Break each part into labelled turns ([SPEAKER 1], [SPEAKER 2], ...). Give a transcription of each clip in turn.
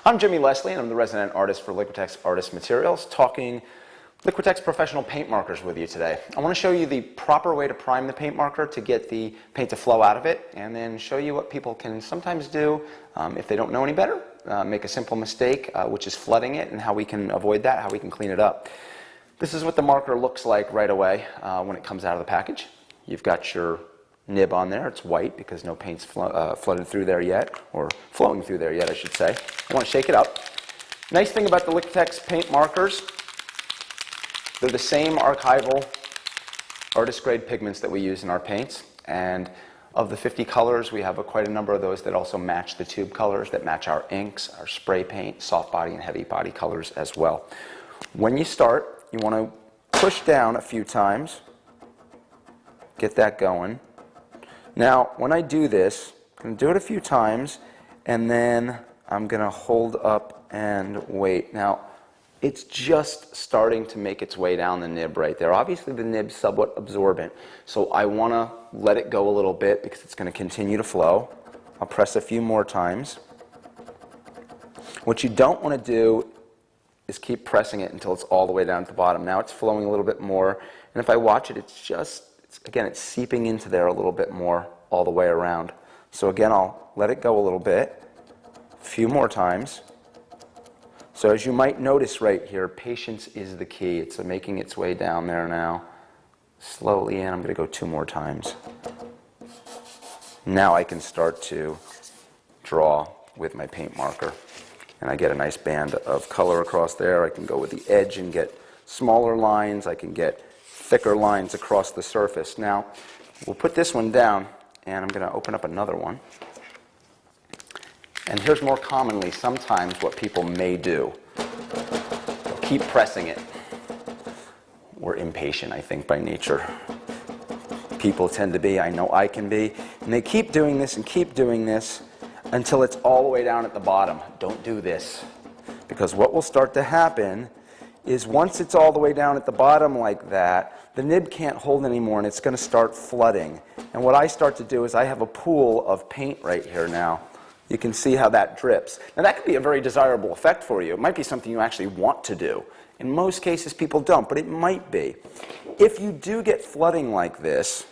[SPEAKER 1] I'm Jimmy Leslie, and I'm the resident artist for Liquitex Artist Materials, talking Liquitex Professional Paint Markers with you today. I want to show you the proper way to prime the paint marker to get the paint to flow out of it, and then show you what people can sometimes do if they don't know any better, make a simple mistake, which is flooding it, and how we can avoid that, how we can clean it up. This is what the marker looks like right away when it comes out of the package. You've got your nib on there. It's white because no paint's flooded through there yet, or flowing through there yet, I should say. I want to shake it up. Nice thing about the Liquitex paint markers, they're the same archival artist grade pigments that we use in our paints, and of the 50 colors, we have quite a number of those that also match the tube colors, that match our inks, our spray paint, soft body and heavy body colors as well. When you start, you want to push down a few times, get that going. Now, when I do this, I'm going to do it a few times, and then I'm going to hold up and wait. Now, it's just starting to make its way down the nib right there. Obviously, the nib's somewhat absorbent, so I want to let it go a little bit because it's going to continue to flow. I'll press a few more times. What you don't want to do is keep pressing it until it's all the way down at the bottom. Now it's flowing a little bit more, and if I watch it, again, it's seeping into there a little bit more all the way around. So again, I'll let it go a little bit, a few more times. So as you might notice right here, patience is the key. It's making its way down there now, slowly, and I'm going to go 2 more times. Now I can start to draw with my paint marker, and I get a nice band of color across there. I can go with the edge and get smaller lines. I can get thicker lines across the surface. Now, we'll put this one down, and I'm going to open up another one. And here's more commonly sometimes what people may do. They'll keep pressing it. We're impatient, I think, by nature. People tend to be, I know I can be, and they keep doing this and keep doing this until it's all the way down at the bottom. Don't do this, because what will start to happen is once it's all the way down at the bottom like that, the nib can't hold anymore and it's going to start flooding. And what I start to do is I have a pool of paint right here now. You can see how that drips. Now that could be a very desirable effect for you. It might be something you actually want to do. In most cases people don't, but it might be. If you do get flooding like this,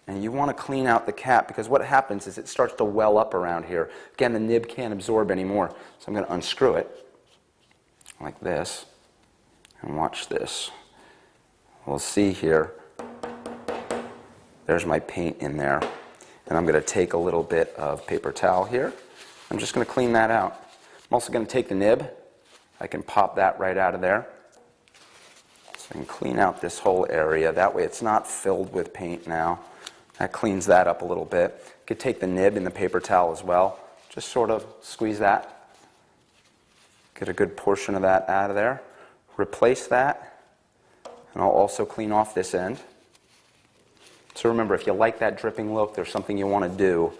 [SPEAKER 1] and you want to clean out the cap, because what happens is it starts to well up around here. Again, the nib can't absorb anymore. So I'm going to unscrew it like this. And watch this. We'll see here. There's my paint in there. And I'm going to take a little bit of paper towel here. I'm just going to clean that out. I'm also going to take the nib. I can pop that right out of there. So I can clean out this whole area. That way it's not filled with paint now. That cleans that up a little bit. You could take the nib and the paper towel as well. Just sort of squeeze that. Get a good portion of that out of there. Replace that, and I'll also clean off this end. So remember, if you like that dripping look, there's something you want to do,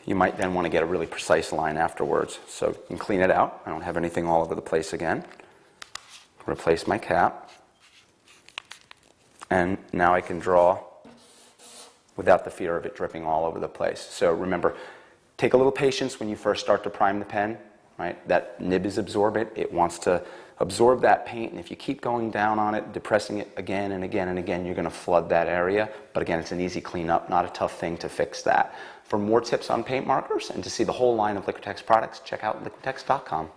[SPEAKER 1] you might then want to get a really precise line afterwards. So you can clean it out. I don't have anything all over the place again. Replace my cap, and now I can draw without the fear of it dripping all over the place. So remember, take a little patience when you first start to prime the pen. Right? That nib is absorbent. It wants to absorb that paint, and if you keep going down on it, depressing it again and again and again, you're going to flood that area. But again, it's an easy cleanup, not a tough thing to fix that. For more tips on paint markers and to see the whole line of Liquitex products, check out liquitex.com.